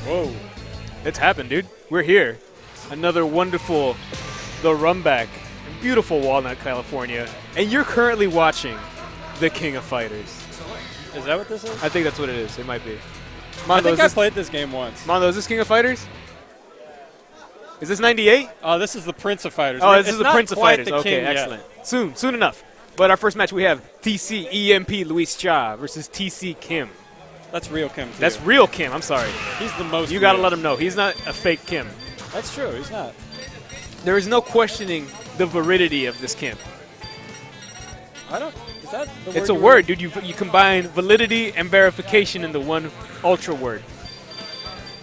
Whoa. It's happened, dude. We're here. Another wonderful, the Runback, beautiful Walnut, California. And you're currently watching the King of Fighters. Is that what this is? I think that's what it is. It might be. I think I played this game once. Mondo, is this King of Fighters? Is this 98? Oh, this is the Prince of Fighters. Oh, this is the Prince of Fighters. Okay, King excellent. Soon enough. But our first match, we have TC EMP Luis Cha versus TC Kim. That's real Kim, too. That's real Kim. I'm sorry. He's the most. You got to let him know. He's not a fake Kim. That's true. He's not. There is no questioning the validity of this Kim. I don't. Is that the word? It's a word, dude. You combine validity and verification into one ultra word.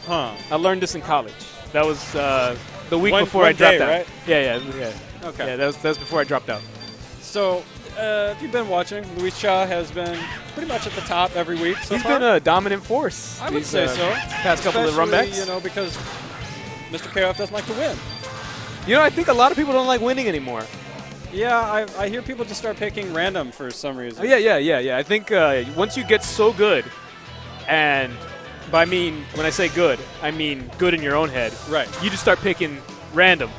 Huh. I learned this in college. That was the week One before I dropped day, out. right? Yeah. Okay. Yeah, that was before I dropped out. So, if you've been watching, Luis Cha has been pretty much at the top every week so He's far. been a dominant force. I would say so. Past couple of Especially, runbacks. you know, because Mr. KOF doesn't like to win. You know, I think a lot of people don't like winning anymore. Yeah, I hear people just start picking random for some reason. Oh, yeah. I think once you get so good, and when I say good, I mean good in your own head. Right. You just start picking random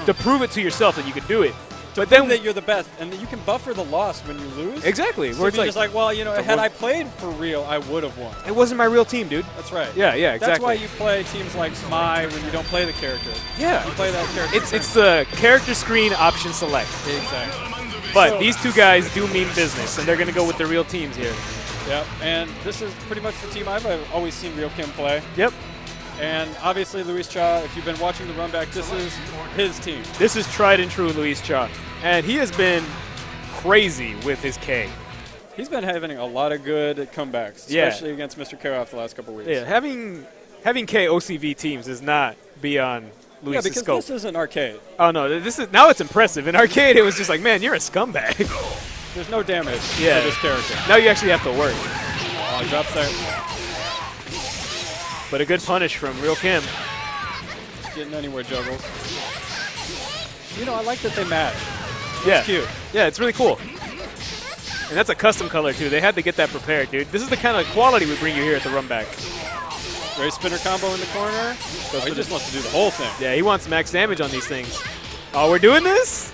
to prove it to yourself that you can do it. But then that you're the best, and that you can buffer the loss when you lose. Exactly. So Where it's it's just like, well, you know, had I played for real, I would have won. it wasn't my real team, dude. That's right. Yeah, exactly. That's why you play teams like Smai when you don't play the character. Yeah. You play that character. It's the character screen option select. Exactly. But So- these two guys do mean business, and they're going to go with their real teams here. Yep. And this is pretty much the team I've always seen Real Kim play. Yep. And obviously, Luis Cha, if you've been watching the Runback, this is his team. This is tried and true Luis Cha. And he has been crazy with his K. He's been having a lot of good comebacks, Yeah. especially against Mr. KOF the last couple weeks. Yeah, having K OCV teams is not beyond Yeah, Luis's because scope. this isn't arcade. Oh no, this is now it's impressive. In arcade, it was just like, man, you're a scumbag. There's no damage Yeah. to this character. Now you actually have to work. Oh, he drops there. But a good punish from Real Kim. Getting anywhere juggles. You know, I like that they match. Yeah, It's cute. Yeah, it's really cool. And that's a custom color too. They had to get that prepared, dude. This is the kind of quality we bring you here at the Runback. Race spinner combo in the corner. Oh, he just wants to do the whole thing. Yeah, he wants max damage on these things. Oh, we're doing this?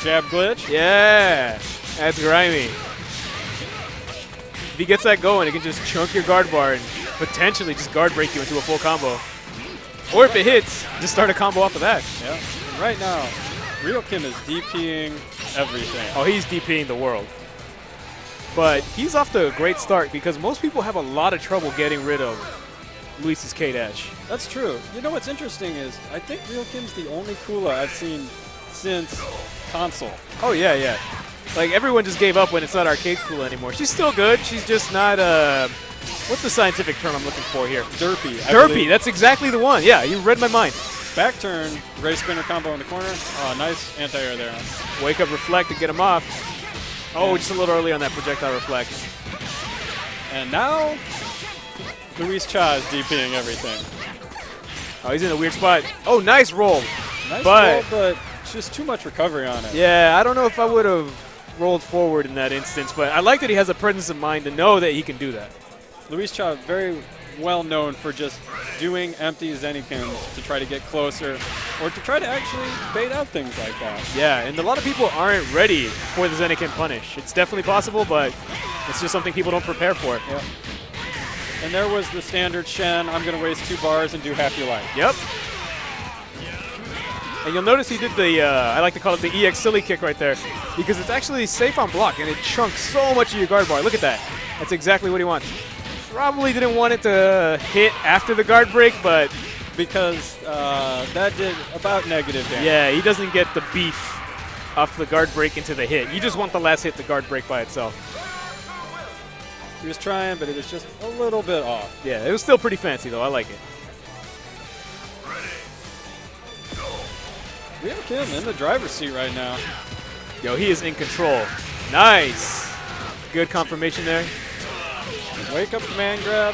Jab glitch. Yeah, that's grimy. If he gets that going, he can just chunk your guard bar and potentially just guard break you into a full combo. Or if it hits, just start a combo off of that. Yeah. And right now, Real Kim is DPing everything. Oh, he's DPing the world. But he's off to a great start because most people have a lot of trouble getting rid of Luis's K-Dash. That's true. You know what's interesting is I think Real Kim's the only Kula I've seen since console. Oh, yeah. Like, everyone just gave up when it's not arcade cool anymore. She's still good. She's just not, what's the scientific term I'm looking for here? Derpy. Derpy. That's exactly the one. Yeah, you read my mind. Back turn, race spinner combo in the corner. Oh, nice anti-air there. Wake up, reflect to get him off. Oh, just a little early on that projectile reflect. And now, Luis Cha is DPing everything. Oh, he's in a weird spot. Oh, nice roll. Nice But- roll, but just too much recovery on it. Yeah, I don't know if I would have rolled forward in that instance, but I like that he has a presence of mind to know that he can do that. Luis Cha very well known for just doing empty Zenikins to try to get closer or to try to actually bait out things like that. Yeah, and a lot of people aren't ready for the Zenikin punish. It's definitely possible, but it's just something people don't prepare for. Yep. And there was the standard Shen, I'm going to waste 2 bars and do half your life. Yep. And you'll notice he did the, I like to call it the EX silly kick right there, because it's actually safe on block, and it chunks so much of your guard bar. Look at that. That's exactly what he wants. Probably didn't want it to hit after the guard break, but because that did about negative damage. yeah, he doesn't get the beef off the guard break into the hit. You just want the last hit to guard break by itself. He was trying, but it was just a little bit off. Yeah, it was still pretty fancy, though. I like it. We have Kim in the driver's seat right now. Yo, he is in control. Nice. Good confirmation there. Wake up command grab.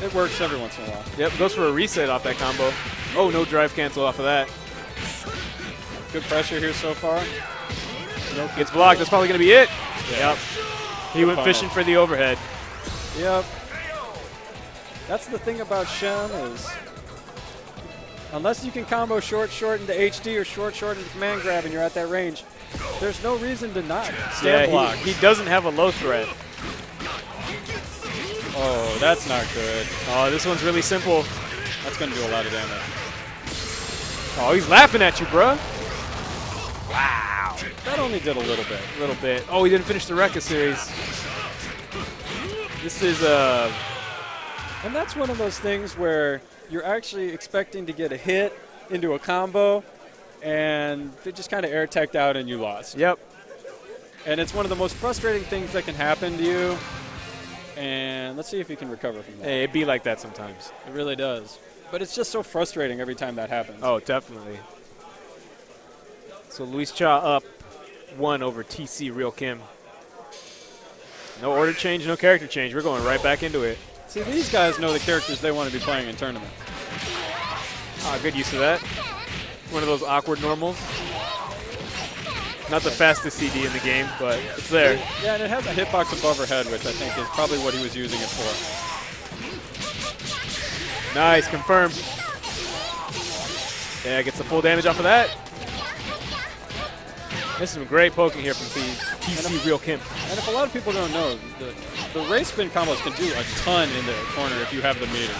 It works every once in a while. Yep, goes for a reset off that combo. Oh, no drive cancel off of that. Good pressure here so far. Nope, gets blocked. That's probably going to be it. Yeah. Yep. He went fishing for the overhead. Yep. That's the thing about Shen is, unless you can combo short into HD or short into command grab and you're at that range, there's no reason to not stand block. He doesn't have a low threat. Oh, that's not good. Oh, this one's really simple. That's going to do a lot of damage. Oh, he's laughing at you, bruh. Wow. That only did a little bit. A little bit. Oh, he didn't finish the Rekka series. This is And that's one of those things where you're actually expecting to get a hit into a combo, and it just kind of air teched out and you lost. Yep. And it's one of the most frustrating things that can happen to you. And let's see if you can recover from that. Hey, it be like that sometimes. It really does. But it's just so frustrating every time that happens. Oh, definitely. So Luis Cha up 1 over TC Real Kim. No order change, no character change. We're going right back into it. See, these guys know the characters they want to be playing in tournament. Ah, good use of that. One of those awkward normals. Not the fastest CD in the game, but it's there. Yeah, and it has a hitbox above her head, which I think is probably what he was using it for. Nice, confirmed. Yeah, gets the full damage off of that. This is some great poking here from TC Real Kim. And if a lot of people don't know, the race spin combos can do a ton in the corner if you have the meter.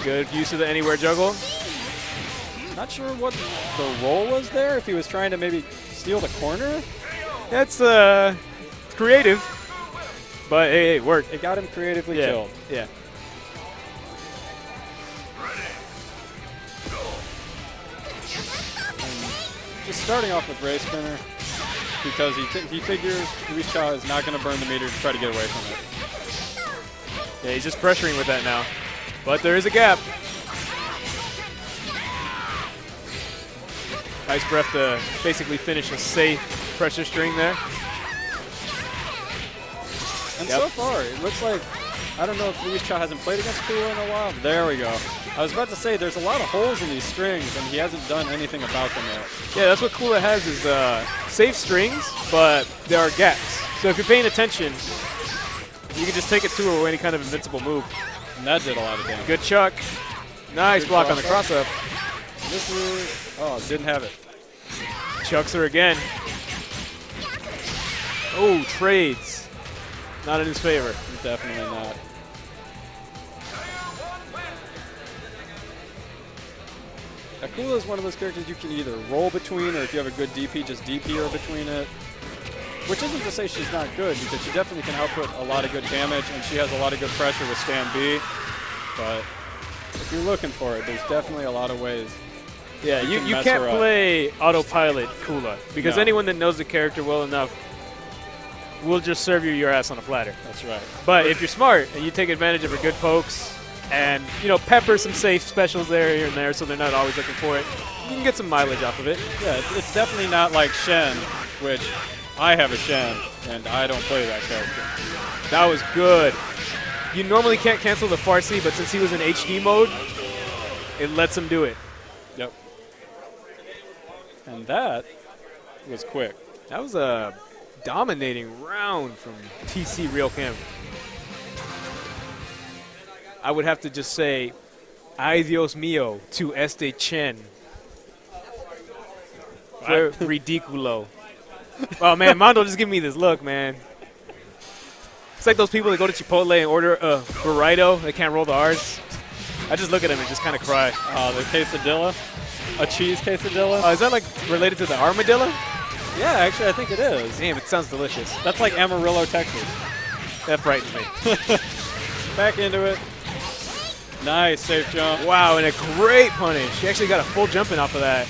Good use of the anywhere juggle. Not sure what the role was there, if he was trying to maybe steal the corner. That's creative, but hey, it worked. It got him creatively killed. Yeah. Just starting off with Ray Spinner, because he figures Luis Cha is not going to burn the meter to try to get away from it. Yeah, he's just pressuring with that now. But there is a gap. Nice breath to basically finish a safe pressure string there. And so far, it looks like, I don't know if Luis Cha hasn't played against Kula in a while. There we go. I was about to say, there's a lot of holes in these strings, and he hasn't done anything about them yet. Yeah, that's what Kula has is safe strings, but there are gaps. So if you're paying attention, you can just take it to her with any kind of invincible move. And that did a lot of damage. Good chuck. Nice Good block on the cross-up. This is, oh, didn't have it. Chucks her again. Oh, trades. Not in his favor. Definitely not. Akula is one of those characters you can either roll between, or if you have a good DP, just DP her between it. Which isn't to say she's not good, because she definitely can output a lot of good damage, and she has a lot of good pressure with stand B. But if you're looking for it, there's definitely a lot of ways. Yeah, you can't play autopilot Kula, because No. anyone that knows the character well enough will just serve you your ass on a platter. That's right. But if you're smart and you take advantage of her good pokes and, you know, pepper some safe specials there here and there so they're not always looking for it, you can get some mileage off of it. Yeah, it's definitely not like Shen, which I have a Shen, and I don't play that character. That was good. You normally can't cancel the Farsi, but since he was in HD mode, it lets him do it. Yep. And that was quick. That was a dominating round from TC Real Kim. I would have to just say, ay Dios mío, to este Chen. Fue ridiculo. Oh, man, Mondo just give me this look, man. It's like those people that go to Chipotle and order a burrito. They can't roll the R's. I just look at them and just kind of cry. The quesadilla? A cheese quesadilla? Is that like related to the armadillo? Yeah, actually, I think it is. Damn, it sounds delicious. That's like Amarillo, Texas. That frightens me. Back into it. Nice, safe jump. Wow, and a great punish. He actually got a full jumping off of that.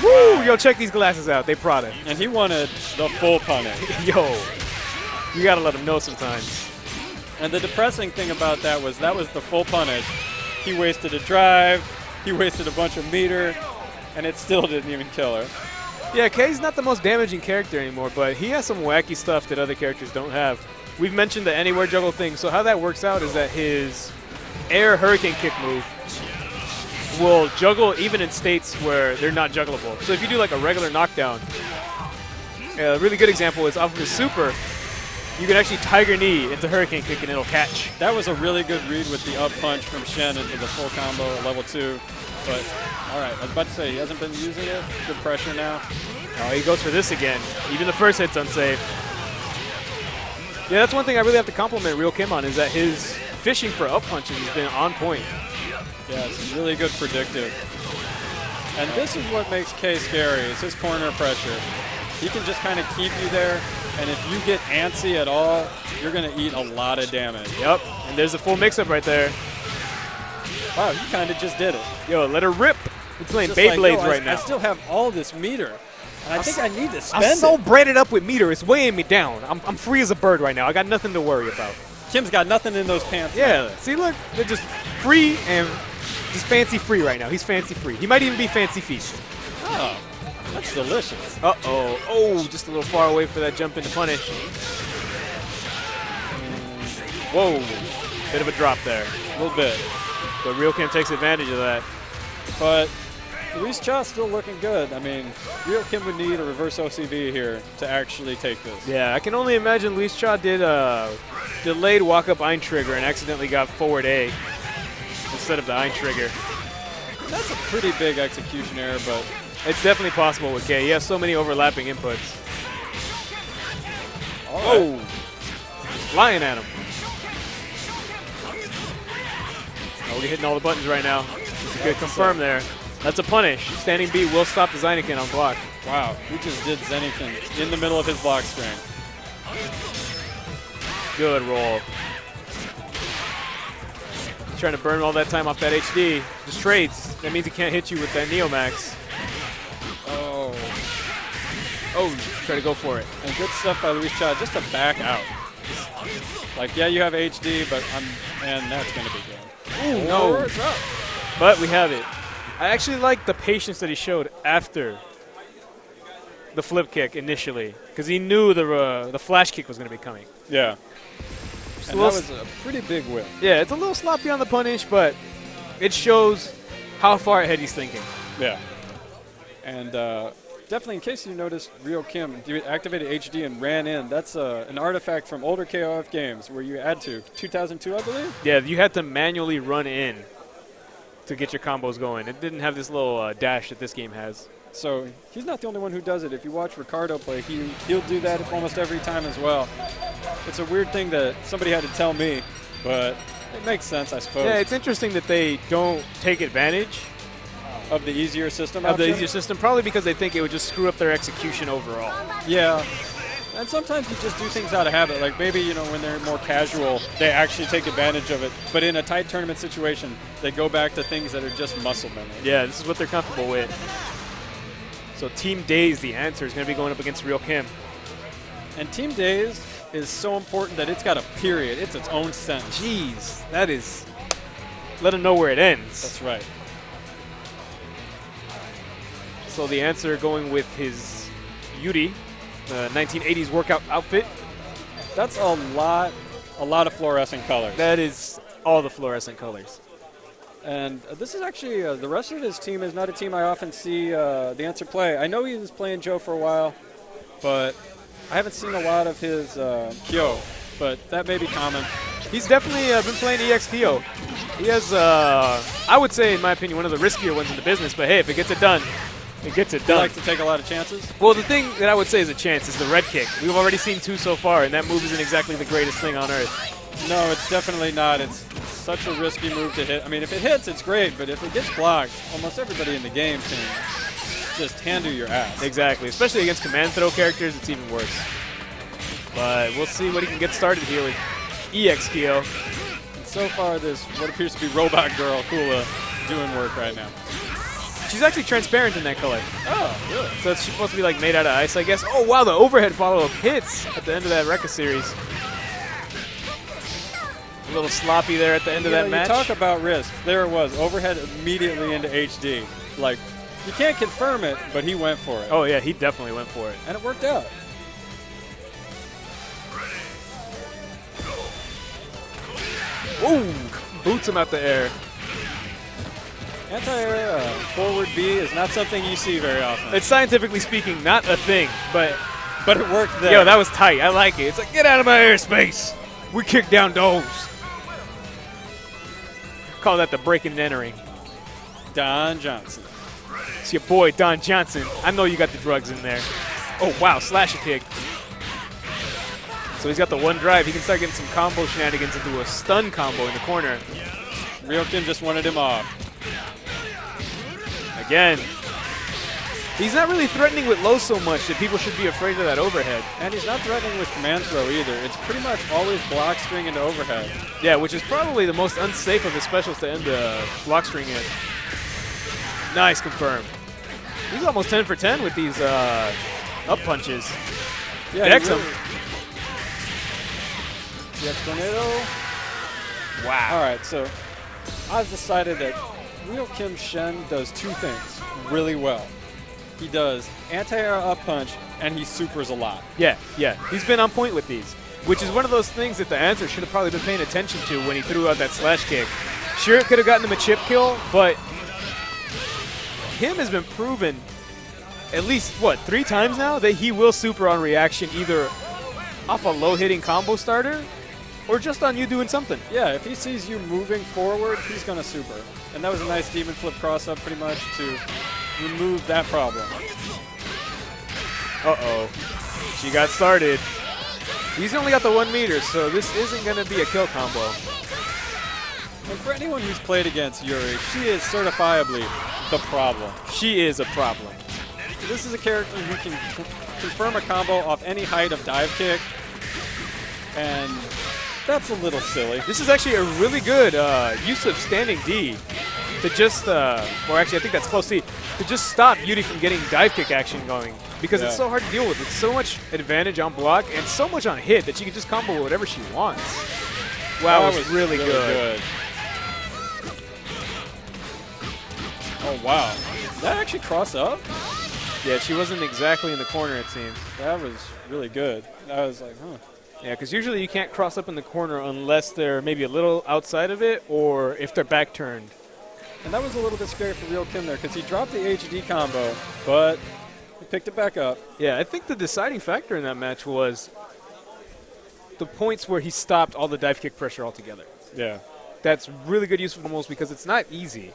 Woo! Yo, check these glasses out. They Prada. And he wanted the full punish. Yo, you got to let him know sometimes. And the depressing thing about that was the full punish. He wasted a drive. He wasted a bunch of meter. And it still didn't even kill her. Yeah, Kay's not the most damaging character anymore, but he has some wacky stuff that other characters don't have. We've mentioned the anywhere juggle thing, so how that works out is that his air hurricane kick move will juggle even in states where they're not juggleable. So if you do like a regular knockdown, a really good example is off of his super, you can actually Tiger Knee into Hurricane Kick and it'll catch. That was a really good read with the up punch from Shen into the full combo at level 2. But, all right, I was about to say, he hasn't been using it. Good pressure now. Oh, he goes for this again. Even the first hit's unsafe. Yeah, that's one thing I really have to compliment Real Kim on, is that his fishing for up punches has been on point. Yeah, it's really good predictive. And this is what makes K scary, is his corner pressure. He can just kind of keep you there, and if you get antsy at all, you're going to eat a lot of damage. Yep, and there's a full mix-up right there. Wow, you kind of just did it. Yo, let her rip. We're playing Just Beyblades like, right now. I still have all this meter, and I think I need to spend I'm so it. braided up with meter, it's weighing me down. I'm free as a bird right now. I got nothing to worry about. Kim's got nothing in those pants. Yeah, see, look, they're just free and just fancy free right now. He's fancy free. He might even be fancy feast. Oh, that's delicious. Uh-oh. Oh, just a little far away for that jump into punish. Whoa. Bit of a drop there. A little bit. But Real Kim takes advantage of that. But Luis Cha's still looking good. I mean, Real Kim would need a reverse OCV here to actually take this. Yeah, I can only imagine Luis Cha did a delayed walk-up Ein Trigger and accidentally got forward A instead of the Ein Trigger. That's a pretty big execution error, but it's definitely possible with K. He has so many overlapping inputs. oh, Flying at him. Oh, we're hitting all the buttons right now. Good confirm there. That's a punish. Standing B will stop the Zenikin on block. wow, he just did Zenikin in the middle of his block string. Good roll. He's trying to burn all that time off that HD. Just trades. That means he can't hit you with that Neomax. Oh, Oh, try to go for it. and good stuff by Luis Cha just to back out. Like, yeah, you have HD, but and that's going to be good. Ooh, no. It's up. But we have it. I actually like the patience that he showed after the flip kick initially, because he knew the flash kick was going to be coming. Yeah. And that was a pretty big whip. Yeah, it's a little sloppy on the punish, but it shows how far ahead he's thinking. Yeah. And definitely, in case you noticed, Real Kim activated HD and ran in. That's an artifact from older KOF games where you add to 2002, I believe. Yeah, you had to manually run in to get your combos going. It didn't have this little dash that this game has. So he's not the only one who does it. If you watch Ricardo play, he'll do that almost every time as well. It's a weird thing that somebody had to tell me, but it makes sense, I suppose. Yeah, it's interesting that they don't take advantage of the easier system of the option. easier system, probably because they think it would just screw up their execution overall. Yeah. And sometimes you just do things out of habit. Like maybe, you know, when they're more casual, they actually take advantage of it. But in a tight tournament situation, they go back to things that are just muscle memory. Yeah, this is what they're comfortable with. So Team Days, the answer, is going to be going up against Real Kim. And Team Days is so important that it's got a period. It's its own sentence. Jeez, that is... Let them know where it ends. That's right. So the answer going with his Yuri, the 1980s workout outfit. That's a lot of fluorescent colors. That is all the fluorescent colors. And this is actually, the rest of his team is not a team I often see the answer play. I know he was playing Joe for a while, but I haven't seen a lot of his Kyo, but that may be common. He's definitely been playing EX Kyo. He has, I would say, in my opinion, one of the riskier ones in the business, but hey, if it gets it done, it gets it He done. likes to take a lot of chances. Well, the thing that I would say is a chance is the red kick. We've already seen 2 so far, and that move isn't exactly the greatest thing on earth. No, it's definitely not. It's such a risky move to hit. I mean, if it hits, it's great, but if it gets blocked, almost everybody in the game can just handle your ass. Exactly, especially against command throw characters, it's even worse. But we'll see what he can get started here with EX Kyo. And so far, this what appears to be Robot Girl Kula doing work right now. She's actually transparent in that color. Oh, really? So it's supposed to be like made out of ice, I guess. Oh, wow, the overhead follow-up hits at the end of that Rekka series. A little sloppy there at the end of that match. You talk about risks. There it was, overhead immediately into HD. Like, you can't confirm it, but he went for it. Oh, yeah, he definitely went for it. And it worked out. Ooh, boots him out the air. Anti-air forward B is not something you see very often. It's scientifically speaking not a thing, but But it worked there. Yo, that was tight. I like it. It's like, get out of my airspace. We kick down doors. Call that the breaking and entering. Don Johnson. It's your boy, Don Johnson. I know you got the drugs in there. Oh, wow. Slash a kick. So he's got the one drive. He can start getting some combo shenanigans into a stun combo in the corner. Ryokin just wanted him off. Again. He's not really threatening with low so much that people should be afraid of that overhead. And he's not threatening with command throw either. It's pretty much always block string into overhead. Yeah, which is probably the most unsafe of his specials to end the block string in. Nice, confirmed. He's almost 10 for 10 with these up punches. Yeah, Decks him. DX Tornado. Wow. All right, so I've decided that Ryokin Shen does two things really well. He does anti-air up punch, and he supers a lot. Yeah. He's been on point with these, which is one of those things that the answer should have probably been paying attention to when he threw out that slash kick. Sure, it could have gotten him a chip kill, but him has been proven at least, 3 times now that he will super on reaction either off a low-hitting combo starter or just on you doing something. Yeah, if he sees you moving forward, he's going to super. And that was a nice demon flip cross-up pretty much to remove that problem. Uh-oh. She got started. He's only got the 1 meter, so this isn't going to be a kill combo. And for anyone who's played against Yuri, she is certifiably the problem. She is a problem. This is a character who can confirm a combo off any height of dive kick, and that's a little silly. This is actually a really good use of standing D to just, or actually I think that's close C, to just stop Yuri from getting dive kick action going because it's so hard to deal with. It's so much advantage on block and so much on hit that she can just combo whatever she wants. Wow, that was really good. Oh, wow. Did that actually cross up? Yeah, she wasn't exactly in the corner, it seems. That was really good. I was like, huh. Yeah, because usually you can't cross up in the corner unless they're maybe a little outside of it or if they're back turned. And that was a little bit scary for Ryokin there because he dropped the HD combo, but he picked it back up. Yeah, I think the deciding factor in that match was the points where he stopped all the dive kick pressure altogether. Yeah. That's really good use of the moves because it's not easy.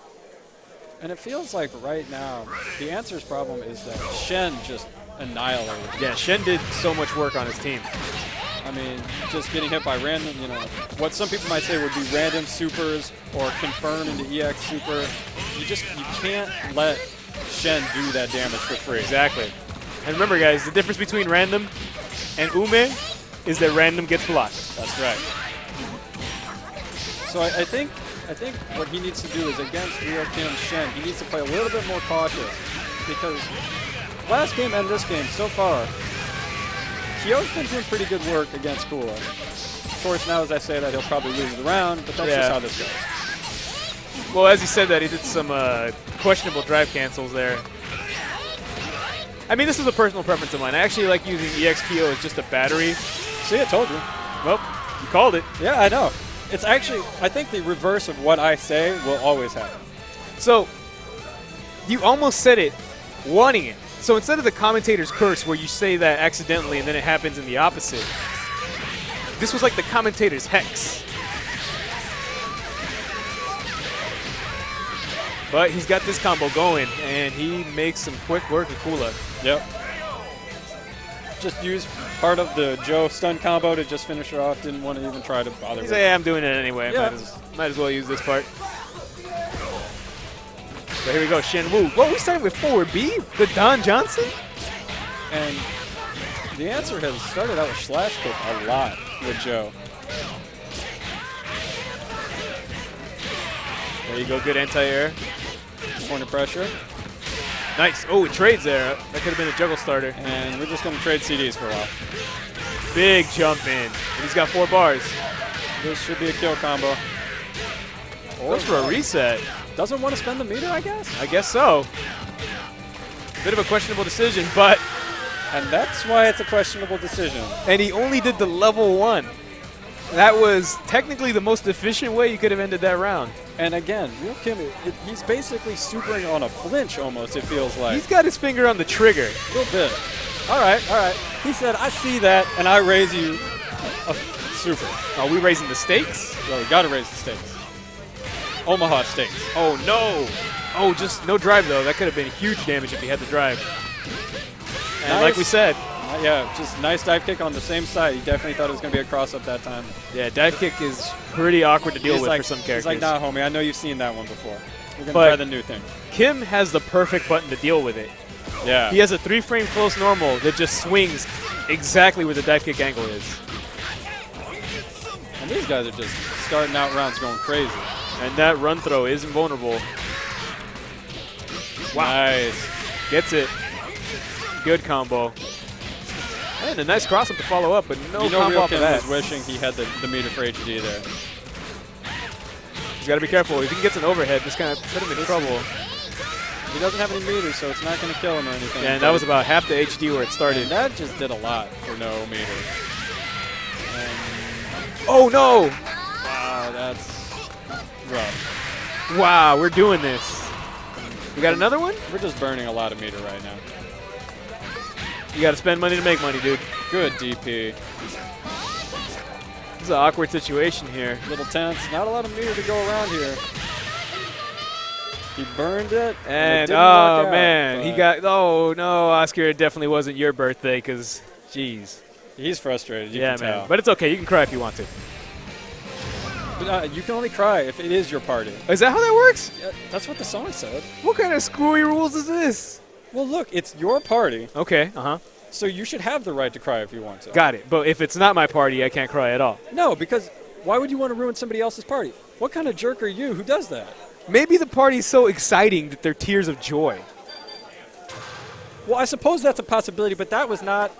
And it feels like right now, the answer's problem is that Shen just annihilated. Yeah, Shen did so much work on his team. I mean, just getting hit by random, what some people might say would be random supers or confirm into EX super. You can't let Shen do that damage for free. Exactly. And remember, guys, the difference between random and Ume is that random gets blocked. That's right. So I think what he needs to do is against Ryokin Shen, he needs to play a little bit more cautious because last game and this game so far, Kyo's been doing pretty good work against Kula. Of course, now as I say that, he'll probably lose the round, but that's just how this goes. Well, as he said that, he did some questionable drive cancels there. I mean, this is a personal preference of mine. I actually like using EX Kyo as just a battery. See, I told you. Well, you called it. Yeah, I know. It's actually, I think the reverse of what I say will always happen. So, you almost said it wanting it. So instead of the commentator's curse where you say that accidentally and then it happens in the opposite, this was like the commentator's hex. But he's got this combo going, and he makes some quick work of Kula. Yep. Just use part of the Joe stun combo to just finish her off. Didn't want to even try to bother He's with like, yeah, I'm doing it anyway. Yeah. Might as well use this part. So here we go, Shen Wu. Well, we started with forward B, the Don Johnson. And the answer has started out with slash kick a lot with Joe. There you go, good anti-air. Point of pressure. Nice. Oh, it trades there. That could have been a juggle starter. And we're just going to trade CDs for a while. Big jump in. And he's got 4 bars. This should be a kill combo. Goes for a reset. Doesn't want to spend the meter, I guess? I guess so. A bit of a questionable decision, but... And that's why it's a questionable decision. And he only did the level 1. That was technically the most efficient way you could have ended that round. And again, Ryokin, he's basically supering on a flinch almost, it feels like. He's got his finger on the trigger. A little bit. All right, all right. He said, I see that, and I raise you a super. Are we raising the stakes? Well, we got to raise the stakes. Omaha stakes. Oh, no. Oh, just no drive, though. That could have been huge damage if he had the drive. And Nice. like we said. Yeah, just nice dive kick on the same side. He definitely thought it was going to be a cross-up that time. Yeah, dive kick is pretty awkward to deal He's with like, for some characters. He's like, nah, homie, I know you've seen that one before. We're going to But- try the new thing. Kim has the perfect button to deal with it. Yeah. He has a 3-frame close normal that just swings exactly where the dive kick angle is. And these guys are just starting out rounds going crazy. And that run throw is invulnerable. Wow. Nice. Gets it. Good combo. And a nice cross-up to follow up, but no You know, combo Real off of Kim that. was wishing he had the meter for HD there. He's got to be careful. If he gets an overhead, this kind of put him in trouble. He doesn't have any meters, so it's not going to kill him or anything. Yeah, and that was about half the HD where it And started. that just did a lot for no meter. And Oh, no! wow, that's rough. Wow, we're doing this. We got another one? We're just burning a lot of meter right now. You got to spend money to make money, dude. Good DP. This is an awkward situation here. Little tense. Not a lot of meter to go around here. He burned it. it And, didn't work out, man, he but got, oh, no, Oscar, it definitely wasn't your birthday because, jeez. He's frustrated. You Yeah, can man. tell. But it's okay. You can cry if you want to. But, you can only cry if it is your party. Is that how that works? Yeah, that's what the song said. What kind of screwy rules is this? Well, look, it's your party, Okay, uh-huh. so you should have the right to cry if you want to. Got it. But if it's not my party, I can't cry at all. No, because why would you want to ruin somebody else's party? What kind of jerk are you who does that? Maybe the party's so exciting that they're tears of joy. Well, I suppose that's a possibility, but that was not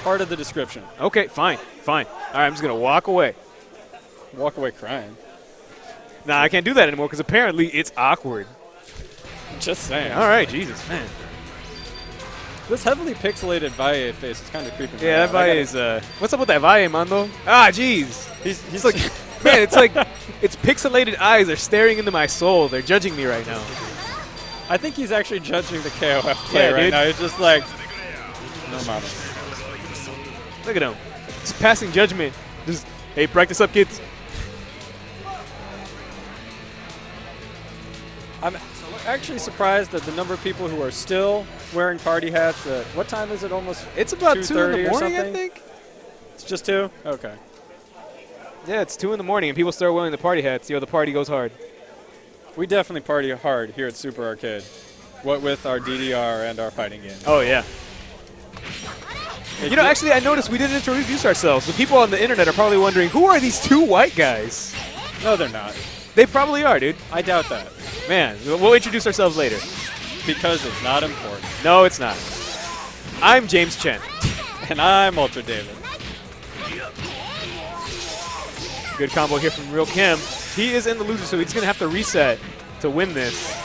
part of the description. Okay, fine, fine. All right, I'm just going to walk away. Walk away crying. Nah, I can't do that anymore because apparently it's awkward. Just saying. All right, Jesus, man. This heavily pixelated Valle face is kind of creeping me Yeah, out. that Valle is, what's up with that Valle, Mando? Ah, jeez. He's like, man, it's like, it's pixelated eyes. They're staring into my soul. They're judging me right now. I think he's actually judging the KOF play Yeah, right dude. now. He's just like, no mama. Look at him. Just passing judgment. Just, hey, practice up, kids. I'm actually surprised at the number of people who are still wearing party hats. What time is it? Almost. It's about 2 in 2:30 the or morning, I something? think. It's just 2. Okay. Yeah, it's 2 in the morning, and people start wearing the party hats. Yo, the party goes hard. We definitely party hard here at Super Arcade. What with our DDR and our fighting game. Oh, yeah. You know, actually, I noticed we didn't introduce ourselves. The people on the internet are probably wondering, who are these 2 white guys? No, they're not. They probably are, dude. I doubt that. Man, we'll introduce ourselves later. Because it's not important. No, it's not. I'm James Chen. And I'm Ultra David. Good combo here from Real Kim. He is in the loser, so he's going to have to reset to win this.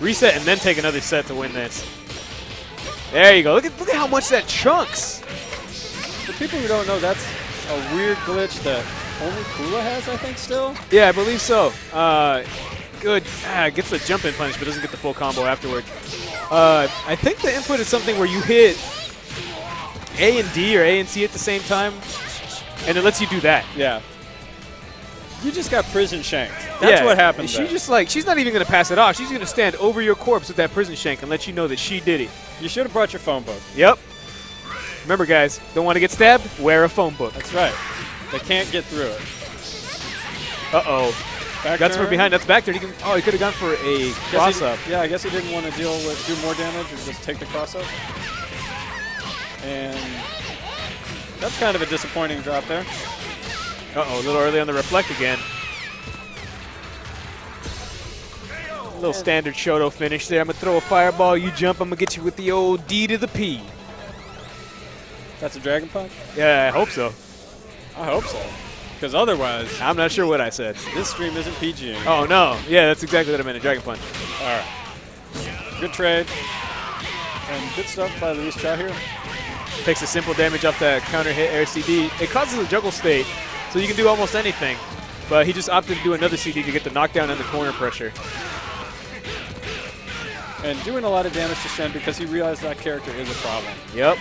Reset and then take another set to win this. There you go. Look at how much that chunks. For people who don't know, that's a weird glitch that only Kula has, I think, still. Yeah, I believe so. Good. Gets the jump in punch, but doesn't get the full combo afterward. I think the input is something where you hit A and D or A and C at the same time, and it lets you do that. Yeah. You just got prison shanked. That's what happened. She just like, she's not even going to pass it off. She's going to stand over your corpse with that prison shank and let you know that she did it. You should have brought your phone book. Yep. Remember, guys, don't want to get stabbed? Wear a phone book. That's right. They can't get through it. Uh-oh. That's for behind. That's back there. He could have gone for a cross-up. Yeah, I guess he didn't want to do more damage or just take the cross-up. And that's kind of a disappointing drop there. Uh-oh, a little early on the reflect again. A little standard Shoto finish there. I'm going to throw a fireball. You jump. I'm going to get you with the old D to the P. That's a Dragon Punch? Yeah, I hope so. I hope so. Because otherwise, I'm not sure what I said. this stream isn't PG anymore. Oh, no. Yeah, that's exactly what I meant, a Dragon Punch. All right. Good trade. And good stuff by Luis Cha here. Takes a simple damage off that counter hit air CD. It causes a juggle state, so you can do almost anything. But he just opted to do another CD to get the knockdown and the corner pressure. And doing a lot of damage to Shen because he realized that character is a problem. Yep.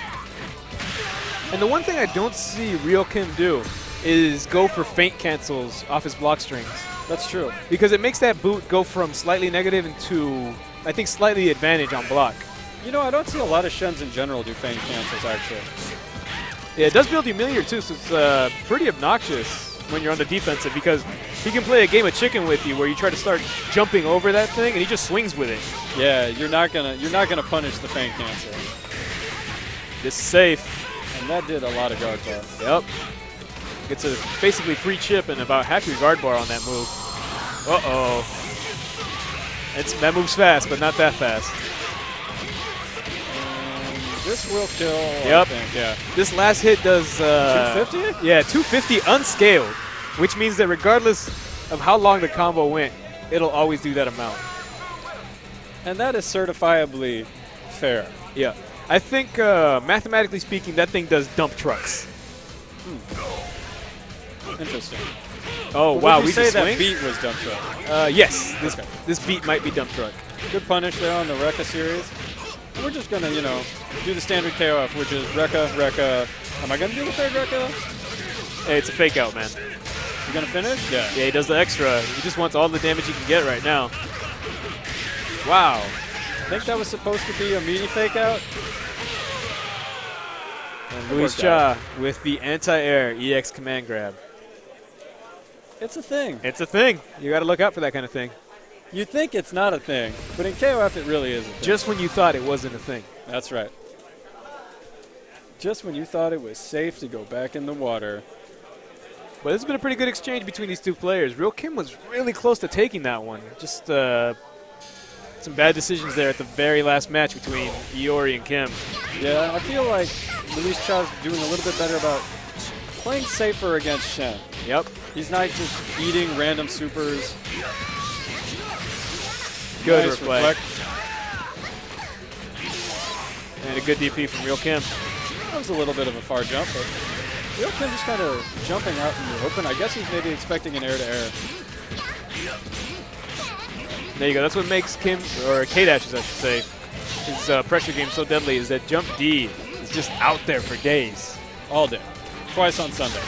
And the one thing I don't see Real Kim do is go for feint cancels off his block strings. That's true. Because it makes that boot go from slightly negative into, I think, slightly advantage on block. You know, I don't see a lot of Shens in general do feint cancels, actually. Yeah, it does build humiliator too, so it's pretty obnoxious when you're on the defensive because he can play a game of chicken with you where you try to start jumping over that thing and he just swings with it. Yeah, you're not gonna punish the feint cancel. This is safe. And that did a lot of guard bar. Yep. Gets a basically free chip and about half your guard bar on that move. Uh-oh. That moves fast, but not that fast. This will kill, yep. I think, yeah. This last hit does... 250? Yeah, 250 unscaled, which means that regardless of how long the combo went, it'll always do that amount. And that is certifiably fair. Yeah. I think, mathematically speaking, that thing does dump trucks. Interesting. Oh, well, wow. Would you say just that swing? beat was dump truck? Yes. Okay. This beat might be dump truck. Good punish there on the Rekka series. We're just going to, you know, do the standard KOF, which is Rekka, Rekka. Am I going to do the third Rekka? Hey, it's a fake out, man. You going to finish? Yeah. Yeah, he does the extra. He just wants all the damage he can get right now. Wow. I think that was supposed to be a meaty fake out. And Luis Cha with the anti-air EX command grab. It's a thing. It's a thing. You got to look out for that kind of thing. You think it's not a thing, but in KOF it really is a thing. Just when you thought it wasn't a thing. That's right. Just when you thought it was safe to go back in the water. But this has been a pretty good exchange between these two players. Real Kim was really close to taking that one. Just some bad decisions there at the very last match between Iori and Kim. Yeah, I feel like Luis Cha's doing a little bit better about playing safer against Shen. Yep. He's not just eating random supers. Good nice reflect. And a good DP from Real Kim. That was a little bit of a far jump, but Real Kim just kind of jumping out in the open. I guess he's maybe expecting an air-to-air. There you go. That's what makes Kim, or K-Dashes I should say, his pressure game so deadly is that jump D is just out there for days. All day. Twice on Sunday.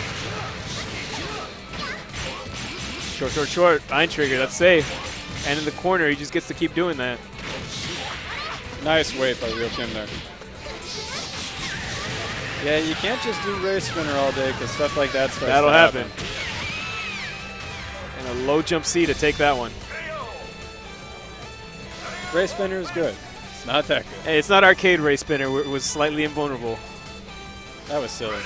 Short, short, short. Iron trigger. That's safe. And in the corner, he just gets to keep doing that. Nice weight by Real Kim there. Yeah, you can't just do race spinner all day because stuff like that starts That'll to happen. And a low jump C to take that one. Race spinner is good. It's not that good. Hey, it's not arcade race spinner. It was slightly invulnerable. That was silly.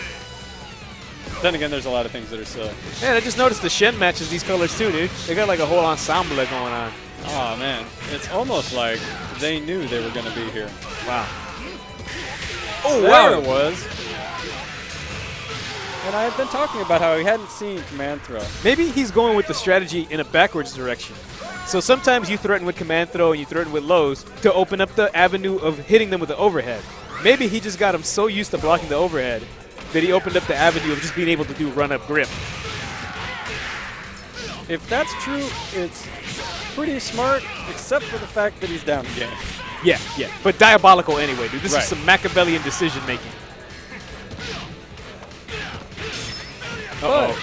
Then again, there's a lot of things that are silly. Man, I just noticed the Shen matches these colors too, dude. They got like a whole ensemble going on. Oh, man. It's almost like they knew they were going to be here. Wow. Oh, There wow. it was. And I had been talking about how he hadn't seen command throw. Maybe he's going with the strategy in a backwards direction. So sometimes you threaten with command throw and you threaten with lows to open up the avenue of hitting them with the overhead. Maybe he just got him so used to blocking the overhead that he opened up the avenue of just being able to do run-up grip. If that's true, it's pretty smart, except for the fact that he's down the game. Yeah, yeah. But diabolical anyway, dude. This Right. is some Machiavellian decision-making. But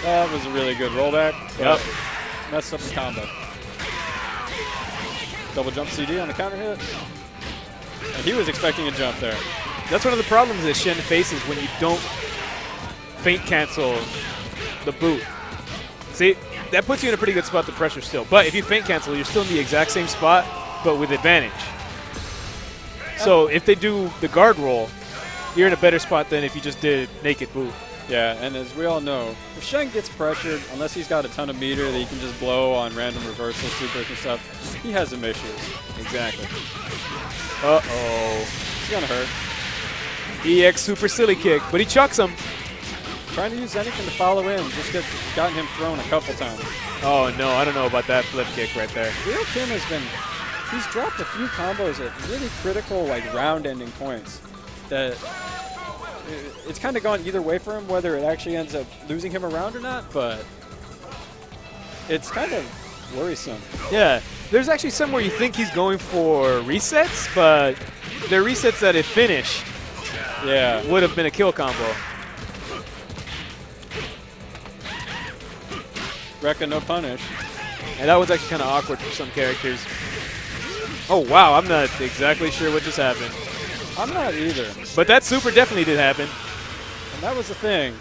that was a really good rollback. Yep. Messed up the combo. Double jump CD on the counter hit. And he was expecting a jump there. That's one of the problems that Shen faces when you don't feint cancel the boot. See, that puts you in a pretty good spot to pressure still. But if you feint cancel, you're still in the exact same spot, but with advantage. So if they do the guard roll, you're in a better spot than if you just did naked boot. Yeah, and as we all know, if Shen gets pressured, unless he's got a ton of meter that he can just blow on random reversal supers and stuff, he has some issues. Exactly. Uh-oh. It's going to hurt. EX super silly kick, but he chucks him. Trying to use anything to follow in, just gotten him thrown a couple times. Oh, no, I don't know about that flip kick right there. Real Kim he's dropped a few combos at really critical, like, round-ending points that it's kind of gone either way for him, whether it actually ends up losing him a round or not, but it's kind of worrisome. Yeah, there's actually some where you think he's going for resets, but they're resets that if finished Yeah. would have been a kill combo. Rekka no punish. And that was actually kind of awkward for some characters. Oh, wow. I'm not exactly sure what just happened. I'm not either. But that super definitely did happen. And that was the thing.